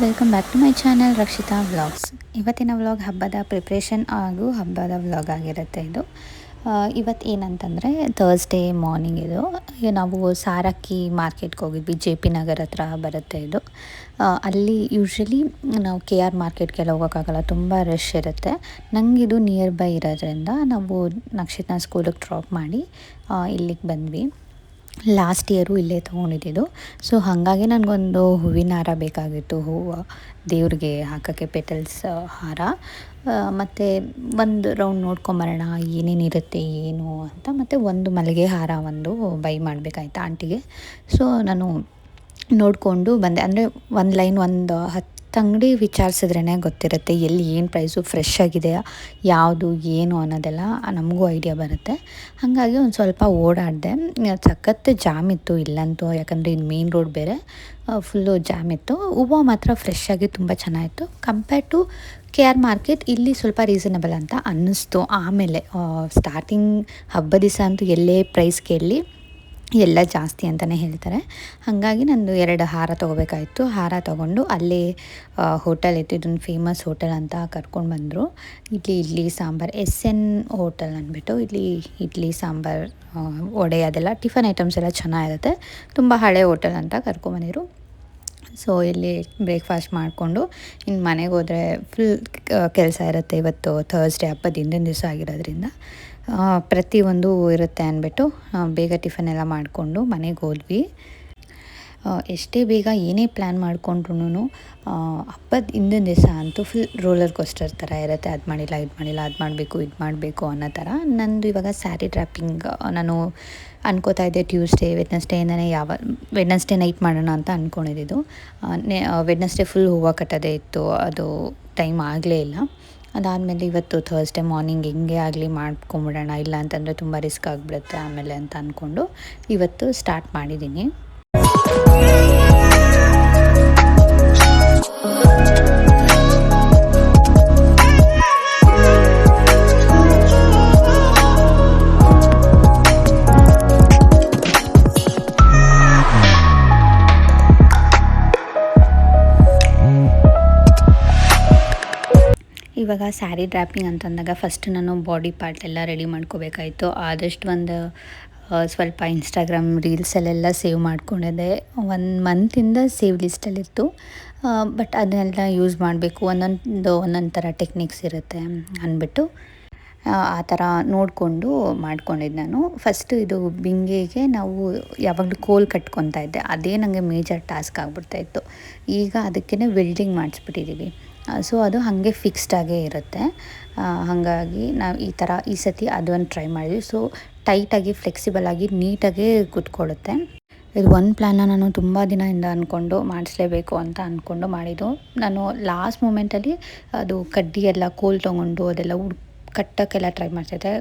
Welcome back to my channel Rakshita vlogs. ಇವತ್ತಿನ vlog ಹಬ್ಬದ preparation ಹಾಗೂ ಹಬ್ಬದ ವ್ಲಾಗ್ ಆಗಿರುತ್ತೆ ಇದು. ಇವತ್ತು ಏನಂತಂದರೆ ಥರ್ಸ್ಡೇ ಮಾರ್ನಿಂಗ್ ಇದು. ನಾವು ಸಾರಕ್ಕಿ ಮಾರ್ಕೆಟ್ಗೆ ಹೋಗಿದ್ವಿ, ಜೆ ಪಿ ನಗರ್ ಹತ್ರ ಬರುತ್ತೆ ಇದು. ಅಲ್ಲಿ ಯೂಶ್ವಲಿ ನಾವು ಕೆ ಆರ್ ಮಾರ್ಕೆಟ್ಗೆಲ್ಲ ಹೋಗೋಕ್ಕಾಗಲ್ಲ, ತುಂಬ ರಶ್ ಇರುತ್ತೆ. ನನಗಿದು ನಿಯರ್ ಬೈ ಇರೋದ್ರಿಂದ ನಾವು ನಕ್ಷತ್ರ ಸ್ಕೂಲಿಗೆ ಡ್ರಾಪ್ ಮಾಡಿ ಇಲ್ಲಿಗೆ ಬಂದ್ವಿ. ಲಾಸ್ಟ್ ಇಯರು ಇಲ್ಲೇ ತೊಗೊಂಡಿದ್ದು. ಸೊ ಹಾಗಾಗಿ ನನಗೊಂದು ಹೂವಿನ ಹಾರ ಬೇಕಾಗಿತ್ತು, ಹೂವು ದೇವ್ರಿಗೆ ಹಾಕೋಕ್ಕೆ ಪೆಟಲ್ಸ್ ಹಾರ. ಮತ್ತು ಒಂದು ರೌಂಡ್ ನೋಡ್ಕೊಂಬರೋಣ ಏನೇನಿರುತ್ತೆ ಏನು ಅಂತ. ಮತ್ತು ಒಂದು ಮಲ್ಲಿಗೆ ಹಾರ ಒಂದು ಬೈ ಮಾಡಬೇಕಾಯ್ತು ಆಂಟಿಗೆ. ಸೊ ನಾನು ನೋಡಿಕೊಂಡು ಬಂದೆ. ಅಂದರೆ ಒಂದು ಲೈನ್ ಒಂದು 10 ಅಂಗಡಿ ವಿಚಾರಿಸಿದ್ರೇ ಗೊತ್ತಿರುತ್ತೆ ಎಲ್ಲಿ ಏನು ಪ್ರೈಸು, ಫ್ರೆಶ್ ಆಗಿದೆಯಾ, ಯಾವುದು ಏನು ಅನ್ನೋದೆಲ್ಲ ನಮಗೂ ಐಡಿಯಾ ಬರುತ್ತೆ. ಹಾಗಾಗಿ ಒಂದು ಸ್ವಲ್ಪ ಓಡಾಡಿದೆ. ಸಖತ್ತು ಜಾಮ್ ಇತ್ತು ಇಲ್ಲಂತೂ, ಯಾಕಂದರೆ ಇದು ಮೇನ್ ರೋಡ್ ಬೇರೆ, ಫುಲ್ಲು ಜಾಮ್ ಇತ್ತು. ಹೂವು ಮಾತ್ರ ಫ್ರೆಶ್ ಆಗಿ ತುಂಬ ಚೆನ್ನಾಗಿತ್ತು. Compare to K R market ಇಲ್ಲಿ ಸ್ವಲ್ಪ ರೀಸನಬಲ್ ಅಂತ ಅನ್ನಿಸ್ತು. ಆಮೇಲೆ ಸ್ಟಾರ್ಟಿಂಗ್ ಹಬ್ಬ ದಿವಸ ಅಂತೂ ಎಲ್ಲೇ ಪ್ರೈಸ್ ಕೇಳಿ ಎಲ್ಲ ಜಾಸ್ತಿ ಅಂತಲೇ ಹೇಳ್ತಾರೆ. ಹಾಗಾಗಿ ನಂದು 2 ಹಾರ ತೊಗೋಬೇಕಾಯಿತು. ಹಾರ ತೊಗೊಂಡು ಅಲ್ಲೇ ಹೋಟೆಲ್ ಇತ್ತು, ಇದೊಂದು ಫೇಮಸ್ ಹೋಟೆಲ್ ಅಂತ ಕರ್ಕೊಂಡು ಬಂದರು. ಇಡ್ಲಿ ಸಾಂಬಾರು, SN ಹೋಟೆಲ್ ಅಂದ್ಬಿಟ್ಟು. ಇಲ್ಲಿ ಇಡ್ಲಿ ಸಾಂಬಾರು, ವಡೆ ಅದೆಲ್ಲ ಟಿಫನ್ ಐಟಮ್ಸ್ ಎಲ್ಲ ಚೆನ್ನಾಗಿರುತ್ತೆ. ತುಂಬ ಹಳೆ ಹೋಟೆಲ್ ಅಂತ ಕರ್ಕೊಂಬಂದಿರು. ಸೊ ಇಲ್ಲಿ ಬ್ರೇಕ್ಫಾಸ್ಟ್ ಮಾಡಿಕೊಂಡು ಇನ್ನು ಮನೆಗೆ ಹೋದರೆ ಫುಲ್ ಕೆಲಸ ಇರುತ್ತೆ. ಇವತ್ತು ಥರ್ಸ್ಡೇ, ಹಬ್ಬದ ಹಿಂದಿನ ದಿವಸ ಆಗಿರೋದ್ರಿಂದ ಪ್ರತಿಯೊಂದು ಇರುತ್ತೆ ಅಂದ್ಬಿಟ್ಟು ಬೇಗ ಟಿಫನ್ ಎಲ್ಲ ಮಾಡಿಕೊಂಡು ಮನೆಗೆ ಹೋದ್ವಿ. ಎಷ್ಟೇ ಬೇಗ ಏನೇ ಪ್ಲ್ಯಾನ್ ಮಾಡಿಕೊಂಡ್ರು ಹಬ್ಬದ ಹಿಂದಿನ ದಿವಸ ಅಂತೂ ಫುಲ್ ರೋಲರ್ ಕೋಸ್ಟರ್ ಥರ ಇರುತ್ತೆ. ಅದು ಮಾಡಿಲ್ಲ, ಇದು ಮಾಡಿಲ್ಲ, ಅದು ಮಾಡಬೇಕು, ಇದು ಮಾಡಬೇಕು ಅನ್ನೋ ಥರ. ನಂದು ಇವಾಗ ಸ್ಯಾರಿ ಡ್ರಾಪಿಂಗ್ ನಾನು ಅನ್ಕೋತಾ ಇದ್ದೆ ವೆಡ್ನೆಸ್ಡೇಯಿಂದನೇ ವೆಡ್ನೆಸ್ಡೇ ನೈಟ್ ಮಾಡೋಣ ಅಂತ ಅಂದ್ಕೊಂಡಿದ್ದು. ವೆಡ್ನೆಸ್ಡೇ ಫುಲ್ ಹೂವು ಕಟ್ಟೋದೇ ಇತ್ತು, ಅದು ಟೈಮ್ ಆಗಲೇ ಇಲ್ಲ. ಅದಾದಮೇಲೆ ಇವತ್ತು ಥರ್ಸ್ಡೇ ಮಾರ್ನಿಂಗ್ ಹೆಂಗೆ ಆಗಲಿ ಮಾಡ್ಕೊಂಬಿಡೋಣ, ಇಲ್ಲ ಅಂತಂದರೆ ತುಂಬ ರಿಸ್ಕ್ ಆಗಿಬಿಡುತ್ತೆ ಆಮೇಲೆ ಅಂತ ಅಂದ್ಕೊಂಡು ಇವತ್ತು ಸ್ಟಾರ್ಟ್ ಮಾಡಿದ್ದೀನಿ. ಇವಾಗ ಸ್ಯಾರಿ ಡ್ರಾಪಿಂಗ್ ಅಂತಂದಾಗ ಫಸ್ಟ್ ನಾನು ಬಾಡಿ ಪಾರ್ಟ್ ಎಲ್ಲ ರೆಡಿ ಮಾಡ್ಕೋಬೇಕಾಯಿತು. ಆದಷ್ಟು ಒಂದು ಸ್ವಲ್ಪ ಇನ್ಸ್ಟಾಗ್ರಾಮ್ ರೀಲ್ಸಲ್ಲೆಲ್ಲ ಸೇವ್ ಮಾಡ್ಕೊಂಡಿದ್ದೆ. 1 ಮಂತಿಂದ ಸೇವ್ ಲಿಸ್ಟಲ್ಲಿತ್ತು. ಬಟ್ ಅದನ್ನೆಲ್ಲ ಯೂಸ್ ಮಾಡಬೇಕು, ಒಂದೊಂದು ಥರ ಟೆಕ್ನಿಕ್ಸ್ ಇರುತ್ತೆ ಅಂದ್ಬಿಟ್ಟು ಆ ಥರ ನೋಡಿಕೊಂಡು ಮಾಡ್ಕೊಂಡಿದ್ದು ನಾನು. ಫಸ್ಟು ಇದು ಬಿಂದಿಗೆಗೆ ನಾವು ಯಾವಾಗಲೂ ಕೋಲ್ ಕಟ್ಕೊತಾ ಇದ್ದೆ, ಅದೇ ನನಗೆ ಮೇಜರ್ ಟಾಸ್ಕ್ ಆಗಿಬಿಡ್ತಾಯಿತ್ತು. ಈಗ ಅದಕ್ಕೇ ವೆಲ್ಡಿಂಗ್ ಮಾಡಿಸ್ಬಿಟ್ಟಿದ್ದೀವಿ. ಸೊ ಅದು ಹಾಗೆ ಫಿಕ್ಸ್ಡಾಗೇ ಇರುತ್ತೆ. ಹಾಗಾಗಿ ನಾವು ಈ ಸತಿ ಅದೊಂದು ಟ್ರೈ ಮಾಡಿದ್ವಿ. ಸೊ ಟೈಟಾಗಿ ಫ್ಲೆಕ್ಸಿಬಲಾಗಿ ನೀಟಾಗಿ ಕೂತ್ಕೊಳ್ಳುತ್ತೆ. ಇದು ಒಂದು ಪ್ಲ್ಯಾನ್ನ ನಾನು ತುಂಬ ದಿನದಿಂದ ಅಂದ್ಕೊಂಡು ಮಾಡಿಸ್ಲೇಬೇಕು ಅಂತ ಅಂದ್ಕೊಂಡು ಮಾಡಿದ್ದು. ನಾನು ಲಾಸ್ಟ್ ಮೂಮೆಂಟಲ್ಲಿ ಅದು ಕಡ್ಡಿ ಎಲ್ಲ ಕೋಲ್ ತೊಗೊಂಡು ಅದೆಲ್ಲ ಕಟ್ಟೋಕ್ಕೆಲ್ಲ ಟ್ರೈ ಮಾಡ್ತಾಯಿದ್ದೆ.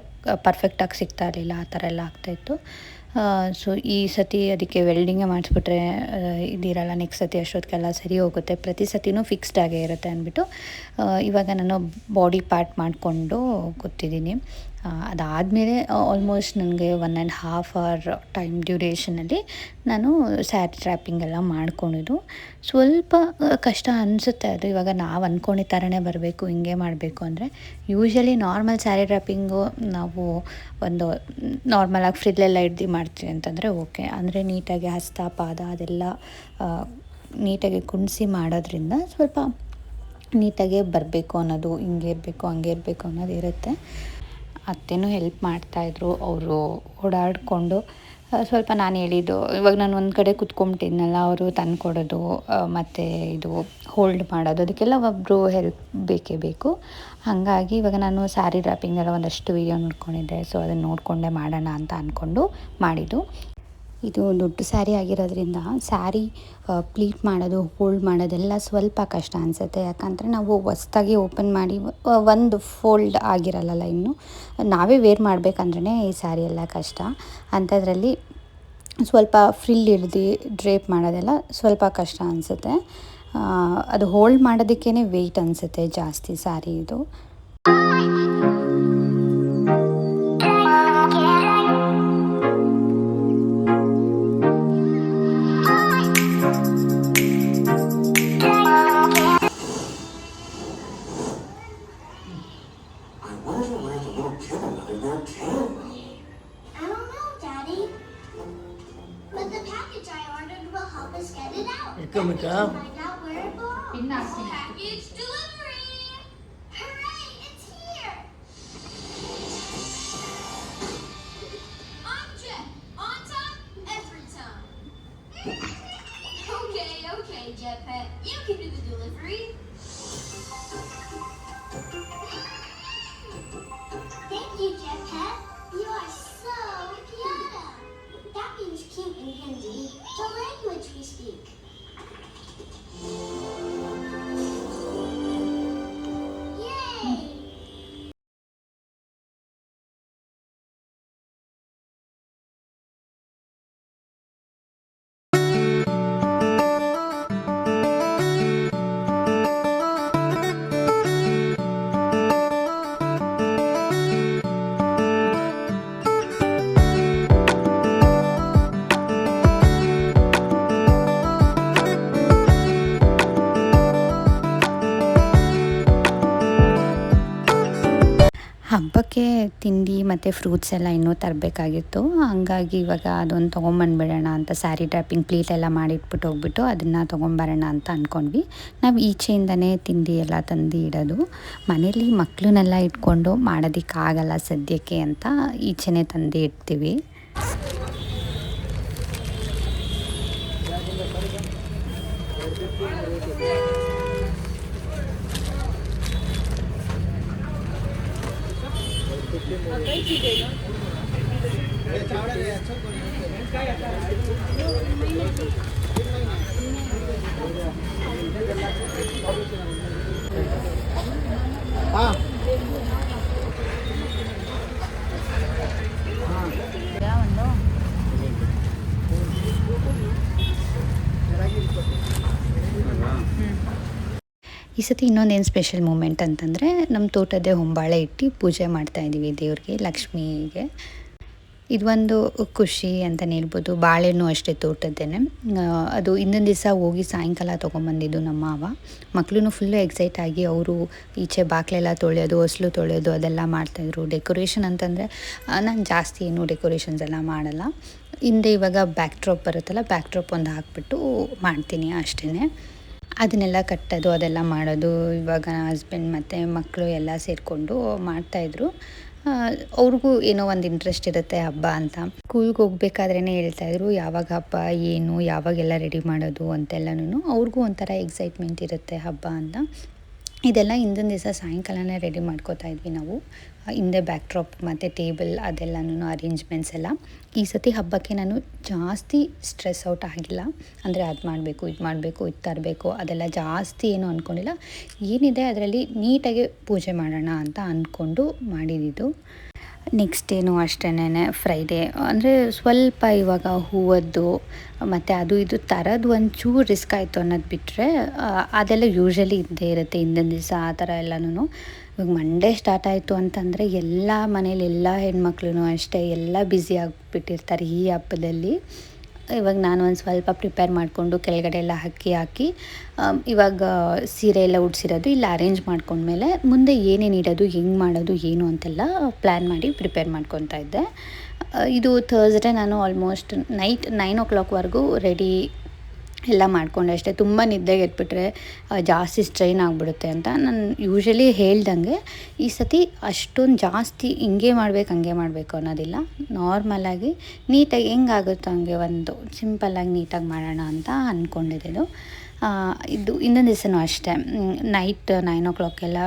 ಪರ್ಫೆಕ್ಟಾಗಿ ಸಿಗ್ತಾ ಇರಲಿಲ್ಲ, ಆ ಥರ ಎಲ್ಲ ಆಗ್ತಾಯಿತ್ತು. ಸೊ ಈ ಸತಿ ಅದಕ್ಕೆ ವೆಲ್ಡಿಂಗೇ ಮಾಡಿಸ್ಬಿಟ್ರೆ ಇದಿರಲ್ಲ, ನೆಕ್ಸ್ಟ್ ಸತಿ ಅಷ್ಟೊತ್ತಿಗೆಲ್ಲ ಸರಿ ಹೋಗುತ್ತೆ, ಪ್ರತಿ ಸತಿನೂ ಫಿಕ್ಸ್ಡಾಗೇ ಇರುತ್ತೆ ಅಂದ್ಬಿಟ್ಟು ಇವಾಗ ನಾನು ಬಾಡಿ ಪಾರ್ಟ್ ಮಾಡಿಕೊಂಡು ಕೂತಿದ್ದೀನಿ. ಅದಾದಮೇಲೆ ಆಲ್ಮೋಸ್ಟ್ ನನಗೆ 1.5 ಅವರ್ ಟೈಮ್ ಡ್ಯೂರೇಷನಲ್ಲಿ ನಾನು ಸ್ಯಾರಿ ಡ್ರಾಪಿಂಗ್ ಎಲ್ಲ ಮಾಡ್ಕೊಂಡಿದ್ದು. ಸ್ವಲ್ಪ ಕಷ್ಟ ಅನಿಸುತ್ತೆ ಅದು. ಇವಾಗ ನಾವು ಅಂದ್ಕೊಂಡಿದ್ದ ಥರನೇ ಬರಬೇಕು, ಹಿಂಗೆ ಮಾಡಬೇಕು ಅಂದರೆ. ಯೂಶ್ವಲಿ ನಾರ್ಮಲ್ ಸ್ಯಾರಿ ಡ್ರಾಪಿಂಗು ನಾವು ಒಂದು ನಾರ್ಮಲಾಗಿ ಫ್ರಿಲ್ಲೆಲ್ಲ ಹಿಡ್ದು ಮಾಡ್ತೀವಿ ಅಂತಂದರೆ ಓಕೆ. ಅಂದರೆ ನೀಟಾಗಿ ಹಸ್ತ ಪಾದ ಅದೆಲ್ಲ ನೀಟಾಗಿ ಕುಣಿಸಿ ಮಾಡೋದ್ರಿಂದ ಸ್ವಲ್ಪ ನೀಟಾಗೆ ಬರಬೇಕು ಅನ್ನೋದು, ಹಿಂಗೆ ಇರಬೇಕು ಹಂಗೆ ಇರಬೇಕು ಅನ್ನೋದು ಇರುತ್ತೆ. ಅತ್ತೆನೂ ಹೆಲ್ಪ್ ಮಾಡ್ತಾಯಿದ್ರು, ಅವರು ಓಡಾಡಿಕೊಂಡು ಸ್ವಲ್ಪ ನಾನು ಹೇಳಿದ್ದು. ಇವಾಗ ನಾನು ಒಂದು ಕಡೆ ಕುತ್ಕೊಂಬಿಟ್ಟಿದ್ನಲ್ಲ, ಅವರು ತಂದು ಕೊಡೋದು ಮತ್ತು ಇದು ಹೋಲ್ಡ್ ಮಾಡೋದು, ಅದಕ್ಕೆಲ್ಲ ಒಬ್ಬರು ಹೆಲ್ಪ್ ಬೇಕೇ ಬೇಕು. ಹಾಗಾಗಿ ಇವಾಗ ನಾನು ಸ್ಯಾರಿ ಡ್ರಾಪಿಂಗ್ ಎಲ್ಲ ಒಂದಷ್ಟು ವೀಡಿಯೋ ನೋಡ್ಕೊಂಡಿದ್ದೆ. ಸೊ ಅದನ್ನು ನೋಡಿಕೊಂಡೇ ಮಾಡೋಣ ಅಂತ ಅಂದ್ಕೊಂಡು ಮಾಡಿದ್ದು. ಇದು ದೊಡ್ಡ ಸ್ಯಾರಿ ಆಗಿರೋದ್ರಿಂದ ಸ್ಯಾರಿ ಪ್ಲೀಟ್ ಮಾಡೋದು, ಹೋಲ್ಡ್ ಮಾಡೋದೆಲ್ಲ ಸ್ವಲ್ಪ ಕಷ್ಟ ಅನಿಸುತ್ತೆ. ಯಾಕಂದರೆ ನಾವು ಹೊಸ್ದಾಗಿ ಓಪನ್ ಮಾಡಿ ಒಂದು ಫೋಲ್ಡ್ ಆಗಿರಲ್ಲ ಇನ್ನು, ನಾವೇ ವೇರ್ ಮಾಡಬೇಕಂದ್ರೆ ಈ ಸ್ಯಾರಿ ಎಲ್ಲ ಕಷ್ಟ. ಅಂಥದ್ರಲ್ಲಿ ಸ್ವಲ್ಪ ಫ್ರಿಲ್ ಹಿಡ್ದು ಡ್ರೇಪ್ ಮಾಡೋದೆಲ್ಲ ಸ್ವಲ್ಪ ಕಷ್ಟ ಅನಿಸುತ್ತೆ. ಅದು ಹೋಲ್ಡ್ ಮಾಡೋದಕ್ಕೇ ವೆಯ್ಟ್ ಅನಿಸುತ್ತೆ ಜಾಸ್ತಿ ಸ್ಯಾರಿ ಇದು. Just get it out. Here come it out. Find out where it belongs. Package delivery! Hooray! It's here! I'm Jet. On time, every time. Okay, Jet Pet. You can do the delivery. Thank you, Jet Pet. You are so cute. That means cute in Hindi, the language we speak. Yay! ಹಬ್ಬಕ್ಕೆ ತಿಂಡಿ ಮತ್ತು fruits ಎಲ್ಲ ಇನ್ನೂ ತರಬೇಕಾಗಿತ್ತು. ಹಂಗಾಗಿ ಇವಾಗ ಅದೊಂದು ತೊಗೊಂಬಂದ್ಬಿಡೋಣ ಅಂತ sari dropping ಪ್ಲೀಟ್ ಎಲ್ಲ ಮಾಡಿಟ್ಬಿಟ್ಟು ಹೋಗ್ಬಿಟ್ಟು ಅದನ್ನು ತೊಗೊಂಬರೋಣ ಅಂತ ಅಂದ್ಕೊಂಡ್ವಿ. ನಾವು ಈಚೆಯಿಂದನೇ ತಿಂಡಿ ಎಲ್ಲ ತಂದು ಇಡೋದು. ಮನೇಲಿ ಮಕ್ಕಳನ್ನೆಲ್ಲ ಇಟ್ಕೊಂಡು ಮಾಡೋದಕ್ಕಾಗಲ್ಲ ಸದ್ಯಕ್ಕೆ ಅಂತ ಈಚೆನೇ ತಂದು ಇಡ್ತೀವಿ. ಈ ಸತಿ ಇನ್ನೊಂದೇನು ಸ್ಪೆಷಲ್ ಮೂಮೆಂಟ್ ಅಂತಂದರೆ ನಮ್ಮ ತೋಟದೇ ಹೊಂಬಾಳೆ ಇಟ್ಟು ಪೂಜೆ ಮಾಡ್ತಾಯಿದ್ದೀವಿ ದೇವ್ರಿಗೆ, ಲಕ್ಷ್ಮಿಗೆ. ಇದೊಂದು ಖುಷಿ ಅಂತಲೇ ಹೇಳ್ಬೋದು. ಬಾಳೆನೂ ಅಷ್ಟೇ ತೋಟದ್ದೇನೆ. ಅದು ಹಿಂದಿನ ದಿವಸ ಹೋಗಿ ಸಾಯಂಕಾಲ ತೊಗೊಂಬಂದಿದ್ದು ನಮ್ಮ ಮಾವ. ಮಕ್ಕಳು ಫುಲ್ಲು ಎಕ್ಸೈಟ್ ಆಗಿ ಅವರು ಈಚೆ ಬಾಗಿಲೆಲ್ಲ ತೊಳೆಯೋದು, ಹೊಸಲು ತೊಳೆಯೋದು ಅದೆಲ್ಲ ಮಾಡ್ತಾಯಿದ್ರು. ಡೆಕೋರೇಷನ್ ಅಂತಂದರೆ ನಾನು ಜಾಸ್ತಿ ಏನೂ ಡೆಕೋರೇಷನ್ಸ್ ಎಲ್ಲ ಮಾಡಲ್ಲ. ಹಿಂದೆ ಇವಾಗ ಬ್ಯಾಕ್ ಡ್ರಾಪ್ ಬರುತ್ತಲ್ಲ, ಬ್ಯಾಕ್ ಡ್ರಾಪ್ ಒಂದು ಹಾಕ್ಬಿಟ್ಟು ಮಾಡ್ತೀನಿ ಅಷ್ಟೇ. ಅದನ್ನೆಲ್ಲ ಕಟ್ಟೋದು ಅದೆಲ್ಲ ಮಾಡೋದು ಇವಾಗ ಹಸ್ಬೆಂಡ್ ಮತ್ತು ಮಕ್ಕಳು ಎಲ್ಲ ಸೇರಿಕೊಂಡು ಮಾಡ್ತಾಯಿದ್ರು. ಅವ್ರಿಗೂ ಏನೋ ಒಂದು ಇಂಟ್ರೆಸ್ಟ್ ಇರುತ್ತೆ ಹಬ್ಬ ಅಂತ. ಸ್ಕೂಲ್ಗೆ ಹೋಗ್ಬೇಕಾದ್ರೇ ಹೇಳ್ತಾಯಿದ್ರು ಯಾವಾಗ ಹಬ್ಬ, ಏನು, ಯಾವಾಗೆಲ್ಲ ರೆಡಿ ಮಾಡೋದು ಅಂತೆಲ್ಲನೂ. ಅವ್ರಿಗೂ ಒಂಥರ ಎಕ್ಸೈಟ್ಮೆಂಟ್ ಇರುತ್ತೆ ಹಬ್ಬ ಅಂತ. ಇದೆಲ್ಲ ಹಿಂದಿನ ದಿವಸ ಸಾಯಂಕಾಲನೇ ರೆಡಿ ಮಾಡ್ಕೋತಾ ಇದ್ವಿ ನಾವು. ಹಿಂದೆ ಬ್ಯಾಕ್ ಡ್ರಾಪ್ ಮತ್ತು ಟೇಬಲ್ ಅದೆಲ್ಲನೂ ಅರೇಂಜ್ಮೆಂಟ್ಸ್ ಎಲ್ಲ. ಈ ಸತಿ ಹಬ್ಬಕ್ಕೆ ನಾನು ಜಾಸ್ತಿ ಸ್ಟ್ರೆಸ್ ಔಟ್ ಆಗಿಲ್ಲ. ಅಂದರೆ ಅದು ಮಾಡಬೇಕು, ಇದು ಮಾಡಬೇಕು, ಇದು ತರಬೇಕು ಅದೆಲ್ಲ ಜಾಸ್ತಿ ಏನು ಅಂದ್ಕೊಂಡಿಲ್ಲ. ಏನಿದೆ ಅದರಲ್ಲಿ ನೀಟಾಗಿ ಪೂಜೆ ಮಾಡೋಣ ಅಂತ ಅಂದ್ಕೊಂಡು ಮಾಡಿದ್ದು. ನೆಕ್ಸ್ಟ್ ಏನು ಅಷ್ಟೇನೆ ಫ್ರೈಡೇ ಅಂದರೆ ಸ್ವಲ್ಪ ಇವಾಗ ಹೂವದ್ದು ಮತ್ತು ಅದು ಇದು ತರೋದು ಒಂಚೂರು ರಿಸ್ಕ್ ಆಯಿತು ಅನ್ನೋದು ಬಿಟ್ಟರೆ ಅದೆಲ್ಲ ಯೂಶ್ವಲಿ ಇದ್ದೇ ಇರುತ್ತೆ ಹಿಂದಿನ ದಿವಸ ಆ ಥರ ಎಲ್ಲನೂ. ಇವಾಗ ಮಂಡೇ ಸ್ಟಾರ್ಟ್ ಆಯಿತು ಅಂತಂದರೆ ಎಲ್ಲ ಮನೇಲಿ ಎಲ್ಲ ಹೆಣ್ಮಕ್ಳು ಅಷ್ಟೇ ಎಲ್ಲ ಬ್ಯುಸಿ ಆಗಿಬಿಟ್ಟಿರ್ತಾರೆ ಈ ಹಬ್ಬದಲ್ಲಿ. ಇವಾಗ ನಾನು ಒಂದು ಸ್ವಲ್ಪ ಪ್ರಿಪೇರ್ ಮಾಡಿಕೊಂಡು ಕೆಳಗಡೆ ಎಲ್ಲ ಹಾಕಿ ಇವಾಗ ಸೀರೆ ಎಲ್ಲ ಉಡ್ಸಿರೋದು ಇಲ್ಲ ಅರೇಂಜ್ ಮಾಡ್ಕೊಂಡ್ಮೇಲೆ ಮುಂದೆ ಏನೇನು ಇಡೋದು, ಹೆಂಗೆ ಮಾಡೋದು, ಏನು ಅಂತೆಲ್ಲ ಪ್ಲ್ಯಾನ್ ಮಾಡಿ ಪ್ರಿಪೇರ್ ಮಾಡ್ಕೊತಾ ಇದ್ದೆ. ಇದು ಥರ್ಸ್ಡೇ ನಾನು ಆಲ್ಮೋಸ್ಟ್ ನೈಟ್ 9 o'clockವರೆಗೂ ರೆಡಿ ಎಲ್ಲ ಮಾಡಿಕೊಂಡೆ ಅಷ್ಟೇ. ತುಂಬ ನಿದ್ದೆಗೆ ಎದ್ಬಿಟ್ರೆ ಜಾಸ್ತಿ ಸ್ಟ್ರೈನ್ ಆಗಿಬಿಡುತ್ತೆ ಅಂತ ನಾನು ಯೂಶ್ವಲಿ ಹೇಳ್ದಂಗೆ ಈ ಸತಿ ಅಷ್ಟೊಂದು ಜಾಸ್ತಿ ಹಿಂಗೆ ಮಾಡಬೇಕು ಹಂಗೆ ಮಾಡಬೇಕು ಅನ್ನೋದಿಲ್ಲ. ನಾರ್ಮಲಾಗಿ ನೀಟಾಗಿ ಹೆಂಗಾಗುತ್ತೋ ಹಂಗೆ ಒಂದು ಸಿಂಪಲ್ಲಾಗಿ ನೀಟಾಗಿ ಮಾಡೋಣ ಅಂತ ಅಂದ್ಕೊಂಡಿದ್ದು. ಇದು ಇನ್ನೊಂದು ದಿವಸನೂ ಅಷ್ಟೇ ನೈಟ್ 9 o'clock ಎಲ್ಲ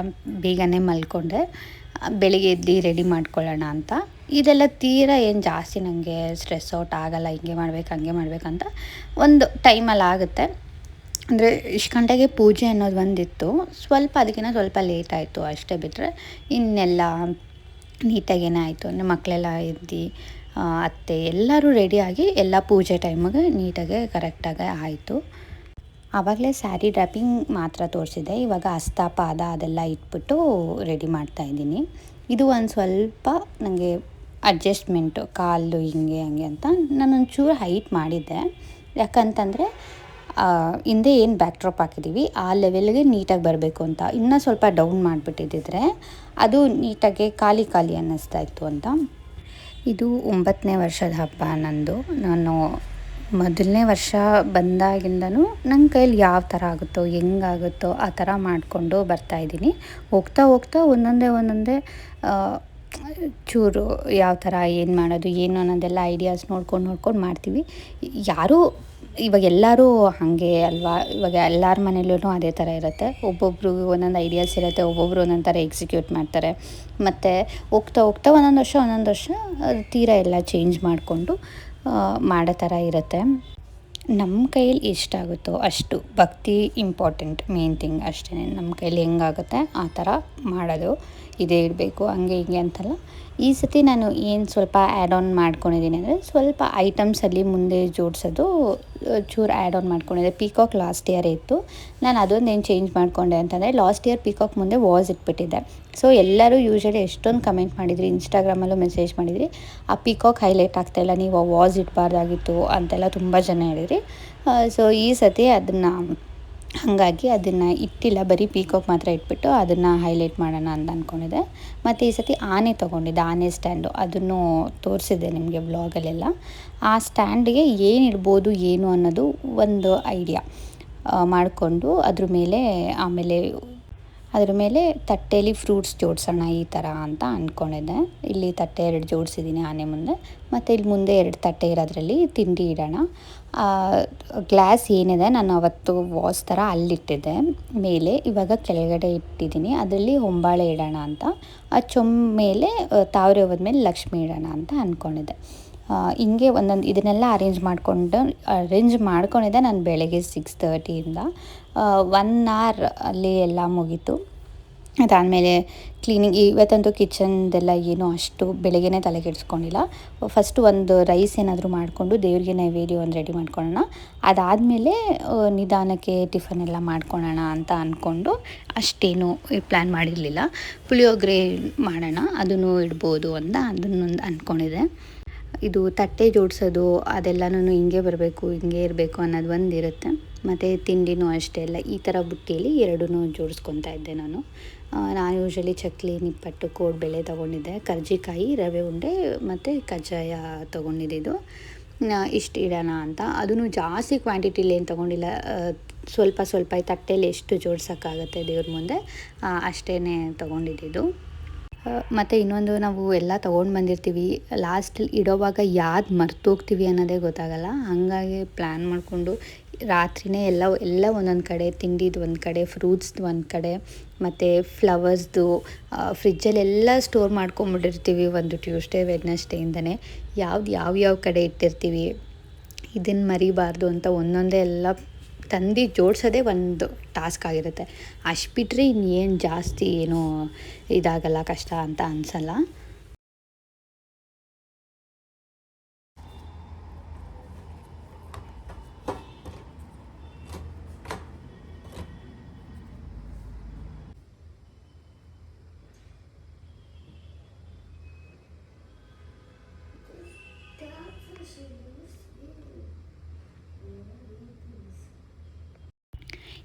ಬೇಗನೆ ಮಲ್ಕೊಂಡೆ. ಬೆಳಿಗ್ಗೆ ಎದ್ದು ರೆಡಿ ಮಾಡ್ಕೊಳ್ಳೋಣ ಅಂತ. ಇದೆಲ್ಲ ತೀರಾ ಏನು ಜಾಸ್ತಿ ನನಗೆ ಸ್ಟ್ರೆಸ್ ಔಟ್ ಆಗೋಲ್ಲ. ಹಿಂಗೆ ಮಾಡ್ಬೇಕು ಹಂಗೆ ಮಾಡ್ಬೇಕಂತ ಒಂದು ಟೈಮಲ್ಲಿ ಆಗುತ್ತೆ. ಅಂದರೆ ಇಷ್ಟು ಗಂಟೆಗೆ ಪೂಜೆ ಅನ್ನೋದು ಒಂದಿತ್ತು, ಸ್ವಲ್ಪ ಅದಕ್ಕಿಂತ ಸ್ವಲ್ಪ ಲೇಟ್ ಆಯಿತು ಅಷ್ಟೇ. ಬಿಟ್ಟರೆ ಇನ್ನೆಲ್ಲ ನೀಟಾಗೇನೆ ಆಯಿತು. ಅಂದರೆ ಮಕ್ಕಳೆಲ್ಲ ಎದ್ದು ಅತ್ತೆ ಎಲ್ಲರೂ ರೆಡಿಯಾಗಿ ಎಲ್ಲ ಪೂಜೆ ಟೈಮಿಗೆ ನೀಟಾಗೆ ಕರೆಕ್ಟಾಗಿ ಆಯಿತು. ಆವಾಗಲೇ ಸ್ಯಾರಿ ಡ್ರಾಪಿಂಗ್ ಮಾತ್ರ ತೋರಿಸಿದೆ. ಇವಾಗ ಹಸ್ತ ಪಾದ ಅದೆಲ್ಲ ಇಟ್ಬಿಟ್ಟು ರೆಡಿ ಮಾಡ್ತಾಯಿದ್ದೀನಿ. ಇದು ಒಂದು ಸ್ವಲ್ಪ ನನಗೆ ಅಡ್ಜಸ್ಟ್ಮೆಂಟು ಕಾಲು ಹಿಂಗೆ ಹಂಗೆ ಅಂತ ನಾನೊಂಚೂರು ಹೈಟ್ ಮಾಡಿದ್ದೆ. ಯಾಕಂತಂದರೆ ಹಿಂದೆ ಏನು ಬ್ಯಾಕ್ ಡ್ರಾಪ್ ಹಾಕಿದ್ದೀವಿ ಆ ಲೆವೆಲ್ಗೆ ನೀಟಾಗಿ ಬರಬೇಕು ಅಂತ. ಇನ್ನೂ ಸ್ವಲ್ಪ ಡೌನ್ ಮಾಡಿಬಿಟ್ಟಿದ್ದರೆ ಅದು ನೀಟಾಗಿ ಖಾಲಿ ಅನ್ನಿಸ್ತಾ ಇತ್ತು ಅಂತ. ಇದು 9ನೇ ವರ್ಷದ ಹಬ್ಬ ನಂದು. ನಾನು ಮೊದಲನೇ ವರ್ಷ ಬಂದಾಗಿಂದನೂ ನನ್ನ ಕೈಲಿ ಯಾವ ಥರ ಆಗುತ್ತೋ ಹೆಂಗಾಗುತ್ತೋ ಆ ಥರ ಮಾಡಿಕೊಂಡು ಬರ್ತಾಯಿದ್ದೀನಿ. ಹೋಗ್ತಾ ಹೋಗ್ತಾ ಒಂದೊಂದೇ ಚೂರು ಯಾವ ಥರ ಏನು ಮಾಡೋದು ಏನು ಅನ್ನೋದೆಲ್ಲ ಐಡಿಯಾಸ್ ನೋಡ್ಕೊಂಡು ಮಾಡ್ತೀವಿ. ಯಾರೂ ಇವಾಗ ಎಲ್ಲರೂ ಹಾಗೆ ಅಲ್ವಾ, ಇವಾಗ ಎಲ್ಲರ ಮನೇಲೂ ಅದೇ ಥರ ಇರುತ್ತೆ. ಒಬ್ಬೊಬ್ರು ಒಂದೊಂದು ಐಡಿಯಾಸ್ ಇರುತ್ತೆ, ಒಬ್ಬೊಬ್ರು ಒಂದೊಂದು ಥರ ಎಕ್ಸಿಕ್ಯೂಟ್ ಮಾಡ್ತಾರೆ. ಮತ್ತು ಹೋಗ್ತಾ ಒಂದೊಂದು ವರ್ಷ ತೀರಾ ಎಲ್ಲ ಚೇಂಜ್ ಮಾಡಿಕೊಂಡು ಮಾಡೋ ಥರ ಇರುತ್ತೆ. ನಮ್ಮ ಕೈಯಲ್ಲಿ ಎಷ್ಟಾಗುತ್ತೋ ಅಷ್ಟು ಭಕ್ತಿ ಇಂಪಾರ್ಟೆಂಟ್, ಮೇನ್ ಥಿಂಗ್ ಅಷ್ಟೇ. ನಮ್ಮ ಕೈಲಿ ಹೆಂಗಾಗುತ್ತೆ ಆ ಥರ ಮಾಡೋದು. ಇದೇ ಇಡಬೇಕು ಹಂಗೆ ಹಿಂಗೆ ಅಂತಲ್ಲ. ಈ ಸತಿ ನಾನು ಏನು ಸ್ವಲ್ಪ ಆ್ಯಡ್ ಆನ್ ಮಾಡ್ಕೊಂಡಿದ್ದೀನಿ ಅಂದರೆ, ಸ್ವಲ್ಪ ಐಟಮ್ಸಲ್ಲಿ ಮುಂದೆ ಜೋಡಿಸೋದು ಚೂರು ಆ್ಯಡ್ ಆನ್ ಮಾಡ್ಕೊಂಡಿದ್ದೆ. ಪೀಕಾಕ್ ಲಾಸ್ಟ್ ಇಯರ್ ಇತ್ತು, ನಾನು ಅದೊಂದು ಏನು ಚೇಂಜ್ ಮಾಡಿಕೊಂಡೆ ಅಂತಂದರೆ, ಲಾಸ್ಟ್ ಇಯರ್ ಪೀಕಾಕ್ ಮುಂದೆ ವಾಸ್ ಇಟ್ಬಿಟ್ಟಿದ್ದೆ. ಸೊ ಎಲ್ಲರೂ ಯೂಶ್ವಲಿ ಎಷ್ಟೊಂದು ಕಮೆಂಟ್ ಮಾಡಿದ್ರಿ, ಇನ್ಸ್ಟಾಗ್ರಾಮಲ್ಲೂ ಮೆಸೇಜ್ ಮಾಡಿದ್ರಿ, ಆ ಪೀಕಾಕ್ ಹೈಲೈಟ್ ಆಗ್ತಾಯಿಲ್ಲ, ನೀವು ಆ ವಾಸ್ ಇಡಬಾರ್ದಾಗಿತ್ತು ಅಂತೆಲ್ಲ ತುಂಬ ಜನ ಹೇಳಿದ್ರಿ. ಸೊ ಈ ಸತಿ ಹಾಗಾಗಿ ಅದನ್ನು ಇಟ್ಟಿಲ್ಲ, ಬರೀ ಪೀಕಾಕ್ ಮಾತ್ರ ಇಟ್ಬಿಟ್ಟು ಅದನ್ನು ಹೈಲೈಟ್ ಮಾಡೋಣ ಅಂತ ಅಂದ್ಕೊಂಡಿದ್ದೆ. ಮತ್ತು ಈ ಸತಿ ಆನೆ ತೊಗೊಂಡಿದ್ದೆ, ಆನೆ ಸ್ಟ್ಯಾಂಡು, ಅದನ್ನು ತೋರಿಸಿದ್ದೆ ನಿಮಗೆ ವ್ಲಾಗಲ್ಲೆಲ್ಲ. ಆ ಸ್ಟ್ಯಾಂಡಿಗೆ ಏನು ಇಡ್ಬೋದು ಏನು ಅನ್ನೋದು ಒಂದು ಐಡಿಯಾ ಮಾಡಿಕೊಂಡು ಅದ್ರ ಮೇಲೆ ತಟ್ಟೆಯಲ್ಲಿ ಫ್ರೂಟ್ಸ್ ಜೋಡಿಸೋಣ ಈ ಥರ ಅಂತ ಅಂದ್ಕೊಂಡಿದ್ದೆ. ಇಲ್ಲಿ ತಟ್ಟೆ 2 ಜೋಡಿಸಿದ್ದೀನಿ ಆನೆ ಮುಂದೆ, ಮತ್ತು ಇಲ್ಲಿ ಮುಂದೆ 2 ತಟ್ಟೆ ಇರೋದ್ರಲ್ಲಿ ತಿಂಡಿ ಇಡೋಣ. ಗ್ಲಾಸ್ ಏನಿದೆ ನಾನು ಅವತ್ತು ವಾಸ್ ಥರ ಅಲ್ಲಿಟ್ಟಿದ್ದೆ ಮೇಲೆ, ಇವಾಗ ಕೆಳಗಡೆ ಇಟ್ಟಿದ್ದೀನಿ. ಅದರಲ್ಲಿ ಹೊಂಬಾಳೆ ಇಡೋಣ ಅಂತ, ಆ ಮೇಲೆ ತಾವರೆ ಹೋದ್ಮೇಲೆ ಲಕ್ಷ್ಮಿ ಇಡೋಣ ಅಂತ ಅಂದ್ಕೊಂಡಿದ್ದೆ. ಹಿಂಗೆ ಒಂದೊಂದು ಇದನ್ನೆಲ್ಲ ಅರೇಂಜ್ ಮಾಡ್ಕೊಂಡಿದ್ದೆ ನಾನು ಬೆಳಗ್ಗೆ 6:30ಇಂದ 1 hour ಅಲ್ಲಿ ಎಲ್ಲ ಮುಗೀತು. ಅದಾದಮೇಲೆ ಕ್ಲೀನಿಂಗ್, ಇವತ್ತಂತೂ ಕಿಚನ್ದೆಲ್ಲ ಏನೂ ಅಷ್ಟು ಬೆಳಗ್ಗೆನೇ ತಲೆ ಕೆಡಿಸ್ಕೊಂಡಿಲ್ಲ. ಫಸ್ಟು ಒಂದು ರೈಸ್ ಏನಾದರೂ ಮಾಡಿಕೊಂಡು ದೇವ್ರಿಗೆ ನೈವೇದ್ಯ ಒಂದು ರೆಡಿ ಮಾಡ್ಕೊಳ್ಳೋಣ, ಅದಾದಮೇಲೆ ನಿಧಾನಕ್ಕೆ ಟಿಫನ್ ಎಲ್ಲ ಮಾಡ್ಕೊಳ್ಳೋಣ ಅಂತ ಅಂದ್ಕೊಂಡು ಅಷ್ಟೇನು ಪ್ಲ್ಯಾನ್ ಮಾಡಿರಲಿಲ್ಲ. ಪುಳಿಯೋಗರೆ ಮಾಡೋಣ, ಅದನ್ನು ಇಡ್ಬೋದು ಅಂತ ಅದನ್ನೊಂದು ಅಂದ್ಕೊಂಡಿದ್ದೆ. ಇದು ತಟ್ಟೆ ಜೋಡಿಸೋದು ಅದೆಲ್ಲನೂ ಹಿಂಗೆ ಬರಬೇಕು, ಹಿಂಗೆ ಇರಬೇಕು ಅನ್ನೋದು ಒಂದಿರುತ್ತೆ. ಮತ್ತು ತಿಂಡಿನೂ ಅಷ್ಟೇ ಎಲ್ಲ ಈ ಥರ ಬುಟ್ಟಿಯಲ್ಲಿ 2 ಜೋಡಿಸ್ಕೊತಾ ಇದ್ದೆ ನಾನು ಯೂಶ್ವಲಿ ಚಕ್ಲಿ, ನಿಪ್ಪಟ್ಟು, ಕೋಡ್ಬೇಳೆ ತೊಗೊಂಡಿದ್ದೆ, ಕರ್ಜಿಕಾಯಿ, ರವೆ ಉಂಡೆ ಮತ್ತು ಕಜ್ಜಾಯ ತೊಗೊಂಡಿದ್ದು. ಇಷ್ಟು ಇಡೋಣ ಅಂತ. ಅದನ್ನು ಜಾಸ್ತಿ ಕ್ವಾಂಟಿಟಿಲಿ ಏನು ತೊಗೊಂಡಿಲ್ಲ, ಸ್ವಲ್ಪ ಈ ತಟ್ಟೆಯಲ್ಲಿ ಎಷ್ಟು ಜೋಡ್ಸೋಕ್ಕಾಗತ್ತೆ ದೇವ್ರ ಮುಂದೆ ಅಷ್ಟೇ ತೊಗೊಂಡಿದ್ದು. ಮತ್ತು ಇನ್ನೊಂದು, ನಾವು ಎಲ್ಲ ತೊಗೊಂಡು ಬಂದಿರ್ತೀವಿ, ಲಾಸ್ಟಲ್ಲಿ ಇಡೋವಾಗ ಯಾವ್ದು ಮರ್ತೋಗ್ತೀವಿ ಅನ್ನೋದೇ ಗೊತ್ತಾಗಲ್ಲ. ಹಾಗಾಗಿ ಪ್ಲ್ಯಾನ್ ಮಾಡಿಕೊಂಡು ರಾತ್ರಿಯೇ ಎಲ್ಲ ಒಂದೊಂದು ಕಡೆ, ತಿಂಡಿದು ಒಂದು ಕಡೆ, ಫ್ರೂಟ್ಸ್ದು ಒಂದು ಕಡೆ, ಮತ್ತು ಫ್ಲವರ್ಸ್ದು ಫ್ರಿಜ್ಜಲ್ಲೆಲ್ಲ ಸ್ಟೋರ್ ಮಾಡ್ಕೊಂಬಿಟ್ಟಿರ್ತೀವಿ. ಒಂದು ಟ್ಯೂಸ್ಡೇ ವೆಡ್ನೆಸ್ಡೇಯಿಂದನೇ ಯಾವ್ಯಾವ ಕಡೆ ಇಟ್ಟಿರ್ತೀವಿ, ಇದನ್ನು ಮರಿಬಾರ್ದು ಅಂತ ಒಂದೊಂದೇ ಎಲ್ಲ ತಂದು ಜೋಡಿಸೋದೇ ಒಂದು ಟಾಸ್ಕ್ ಆಗಿರುತ್ತೆ. ಅಷ್ಟು ಬಿಟ್ಟರೆ ಇನ್ನೇನು ಜಾಸ್ತಿ ಏನೂ ಇದಾಗಲ್ಲ, ಕಷ್ಟ ಅಂತ ಅನಿಸಲ್ಲ.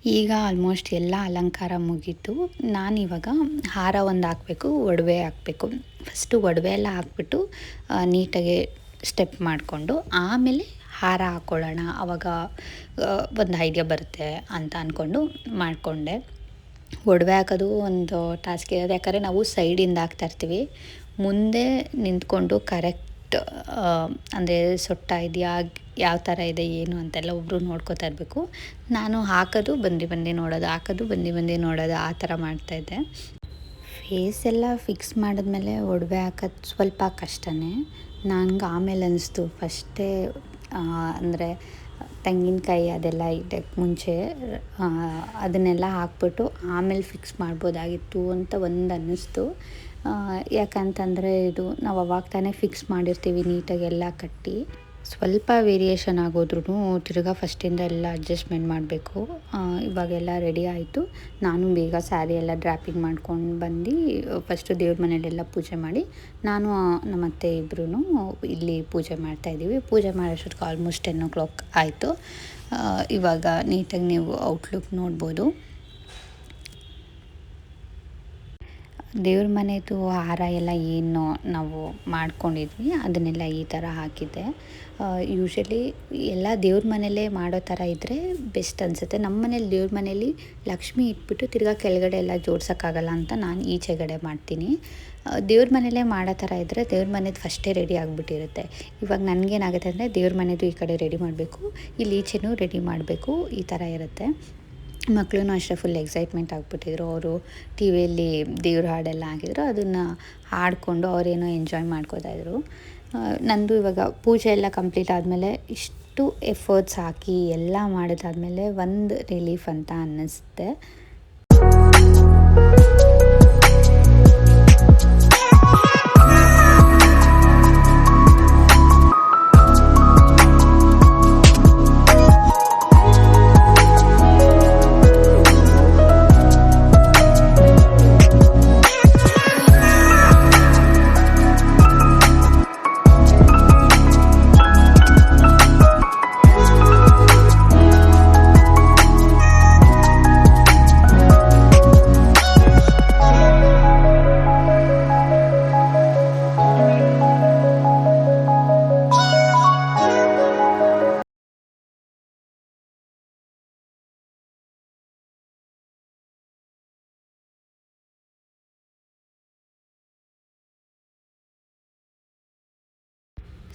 ಈಗ ಆಲ್ಮೋಸ್ಟ್ ಎಲ್ಲ ಅಲಂಕಾರ ಮುಗೀತು. ನಾನಿವಾಗ ಹಾರ ಒಂದು ಹಾಕಬೇಕು, ಒಡವೆ ಹಾಕಬೇಕು. ಫಸ್ಟು ಒಡವೆ ಎಲ್ಲ ಹಾಕ್ಬಿಟ್ಟು ನೀಟಾಗಿ ಸ್ಟೆಪ್ ಮಾಡಿಕೊಂಡು ಆಮೇಲೆ ಹಾರ ಹಾಕ್ಕೊಳ್ಳೋಣ, ಆವಾಗ ಒಂದು ಐಡಿಯಾ ಬರುತ್ತೆ ಅಂತ ಅಂದ್ಕೊಂಡು ಮಾಡಿಕೊಂಡೆ. ಒಡವೆ ಹಾಕೋದು ಒಂದು ಟಾಸ್ಕ್ ಇರೋದು, ಯಾಕಂದರೆ ನಾವು ಸೈಡಿಂದ ಹಾಕ್ತಾಯಿರ್ತೀವಿ. ಮುಂದೆ ನಿಂತ್ಕೊಂಡು ಕರೆಕ್ಟ್ ಅಂದರೆ ಸೊಟ್ಟ ಇದೆಯಾ, ಯಾವ ಥರ ಇದೆ ಏನು ಅಂತೆಲ್ಲ ಒಬ್ಬರು ನೋಡ್ಕೋತಾ ಇರಬೇಕು. ನಾನು ಹಾಕೋದು ಬಂದು ನೋಡೋದು ಆ ಥರ ಮಾಡ್ತಾಯಿದ್ದೆ. ಫೇಸ್ ಎಲ್ಲ ಫಿಕ್ಸ್ ಮಾಡಿದ್ಮೇಲೆ ಒಡವೆ ಹಾಕೋದು ಸ್ವಲ್ಪ ಕಷ್ಟನೇ. ನನಗೆ ಆಮೇಲೆ ಅನ್ನಿಸ್ತು, ಫಸ್ಟೇ ಅಂದರೆ ತೆಂಗಿನಕಾಯಿ ಅದೆಲ್ಲ ಇಡಕ್ಕೆ ಮುಂಚೆ ಅದನ್ನೆಲ್ಲ ಹಾಕ್ಬಿಟ್ಟು ಆಮೇಲೆ ಫಿಕ್ಸ್ ಮಾಡ್ಬೋದಾಗಿತ್ತು ಅಂತ ಒಂದು ಅನ್ನಿಸ್ತು. ಯಾಕಂತಂದರೆ ಇದು ನಾವು ಅವಾಗ ತಾನೇ ಫಿಕ್ಸ್ ಮಾಡಿರ್ತೀವಿ ನೀಟಾಗಿ ಎಲ್ಲ ಕಟ್ಟಿ. ಸ್ವಲ್ಪ ವೇರಿಯೇಷನ್ ಆಗೋದ್ರೂ ತಿರ್ಗಾ ಫಸ್ಟಿಂದ ಎಲ್ಲ ಅಡ್ಜಸ್ಟ್ಮೆಂಟ್ ಮಾಡಬೇಕು. ಇವಾಗೆಲ್ಲ ರೆಡಿ ಆಯಿತು. ನಾನು ಬೇಗ ಸ್ಯಾರಿ ಎಲ್ಲ ಡ್ರಾಪಿಂಗ್ ಮಾಡ್ಕೊಂಡು ಬಂದು ಫಸ್ಟು ದೇವ್ರ ಮನೆಯಲ್ಲೆಲ್ಲ ಪೂಜೆ ಮಾಡಿ, ನಾನು ನಮ್ಮ ಅತ್ತೆ ಇಬ್ಬರೂ ಇಲ್ಲಿ ಪೂಜೆ ಮಾಡ್ತಾಯಿದ್ದೀವಿ. ಪೂಜೆ ಮಾಡೋಷ್ಟೊತ್ತಿಗೆ ಆಲ್ಮೋಸ್ಟ್ 10 o'clock ಆಯಿತು. ಇವಾಗ ನೀಟಾಗಿ ನೀವು ಔಟ್ಲುಕ್ ನೋಡ್ಬೋದು. ದೇವ್ರ ಮನೆದು ಹಾರ ಎಲ್ಲ ಏನು ನಾವು ಮಾಡ್ಕೊಂಡಿದ್ವಿ ಅದನ್ನೆಲ್ಲ ಈ ಥರ ಹಾಕಿದ್ದೆ. ಯೂಶ್ವಲಿ ಎಲ್ಲ ದೇವ್ರ ಮನೆಯಲ್ಲೇ ಮಾಡೋ ಥರ ಇದ್ದರೆ ಬೆಸ್ಟ್ ಅನಿಸುತ್ತೆ. ನಮ್ಮ ಮನೇಲಿ ದೇವ್ರ ಮನೇಲಿ ಲಕ್ಷ್ಮಿ ಇಟ್ಬಿಟ್ಟು ತಿರ್ಗಾ ಕೆಳಗಡೆ ಎಲ್ಲ ಜೋಡ್ಸೋಕ್ಕಾಗಲ್ಲ ಅಂತ ನಾನು ಈಚೆಗಡೆ ಮಾಡ್ತೀನಿ. ದೇವ್ರ ಮನೆಯಲ್ಲೇ ಮಾಡೋ ಥರ ಇದ್ದರೆ ದೇವ್ರ ಮನೆದು ಫಸ್ಟೇ ರೆಡಿ ಆಗಿಬಿಟ್ಟಿರುತ್ತೆ. ಇವಾಗ ನನಗೇನಾಗುತ್ತೆ ಅಂದರೆ ದೇವ್ರ ಮನೆದು ಈ ಕಡೆ ರೆಡಿ ಮಾಡಬೇಕು, ಇಲ್ಲಿ ಈಚೆನೂ ರೆಡಿ ಮಾಡಬೇಕು, ಈ ಥರ ಇರುತ್ತೆ. ಮಕ್ಕಳು ಅಷ್ಟೇ ಫುಲ್ ಎಕ್ಸೈಟ್ಮೆಂಟ್ ಆಗಿಬಿಟ್ಟಿದ್ರು. ಅವರು ಟಿ ವಿಯಲ್ಲಿ ದೇವ್ರ ಹಾಡೆಲ್ಲ ಹಾಕಿದ್ರು, ಅದನ್ನು ಹಾಡಿಕೊಂಡು ಅವರೇನೋ ಎಂಜಾಯ್ ಮಾಡ್ಕೋತಾಯಿದ್ರು. ನಂದು ಇವಾಗ ಪೂಜೆ ಎಲ್ಲ ಕಂಪ್ಲೀಟ್ ಆದಮೇಲೆ ಇಷ್ಟು ಎಫರ್ಟ್ಸ್ ಹಾಕಿ ಎಲ್ಲ ಮಾಡಿದಾದ್ಮೇಲೆ ಒಂದು ರಿಲೀಫ್ ಅಂತ ಅನ್ನಿಸುತ್ತೆ.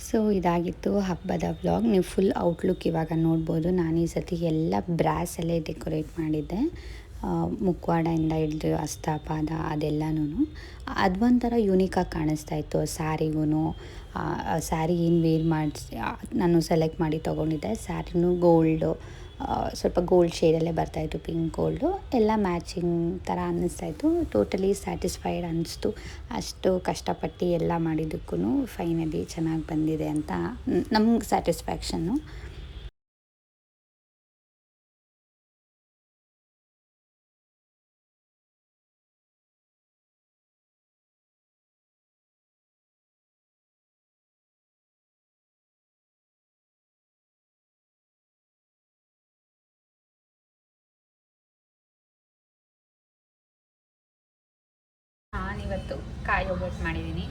ಸೊ ಇದಾಗಿತ್ತು ಹಬ್ಬದ ವ್ಲಾಗ್. ನೀವು ಫುಲ್ ಔಟ್ಲುಕ್ ಇವಾಗ ನೋಡ್ಬೋದು. ನಾನು ಈ ಸತಿ ಎಲ್ಲ ಬ್ರಾಸಲ್ಲೇ ಡೆಕೋರೇಟ್ ಮಾಡಿದ್ದೆ. ಮುಖವಾಡದಿಂದ ಹಿಡಿದು ಹಸ್ತಪಾದ ಅದೆಲ್ಲನೂ ಅದೊಂಥರ ಯೂನಿಕಾಗಿ ಕಾಣಿಸ್ತಾ ಇತ್ತು. ಸ್ಯಾರಿಗೂ ಸ್ಯಾರಿ ಏನು ವೇರ್ ಮಾಡಿಸಿ ನಾನು ಸೆಲೆಕ್ಟ್ ಮಾಡಿ ತೊಗೊಂಡಿದ್ದೆ. ಸ್ಯಾರಿನೂ ಗೋಲ್ಡು, ಸ್ವಲ್ಪ ಗೋಲ್ಡ್ ಶೇಡಲ್ಲೇ ಬರ್ತಾಯಿತ್ತು, ಪಿಂಕ್ ಗೋಲ್ಡು ಎಲ್ಲ ಮ್ಯಾಚಿಂಗ್ ಥರ ಅನ್ನಿಸ್ತಾಯಿತ್ತು. ಟೋಟಲಿ ಸ್ಯಾಟಿಸ್ಫೈಡ್ ಅನ್ನಿಸ್ತು. ಅಷ್ಟು ಕಷ್ಟಪಟ್ಟು ಎಲ್ಲ ಮಾಡಿದ್ದಕ್ಕೂ ಫೈನಲಿ ಚೆನ್ನಾಗಿ ಬಂದಿದೆ ಅಂತ ನಮ್ಗೆ ಸ್ಯಾಟಿಸ್ಫ್ಯಾಕ್ಷನ್ನು. ನಾನಿವತ್ತು ಕಾಯಿ ಒಬ್ಬಟ್ಟು ಮಾಡಿದ್ದೀನಿ.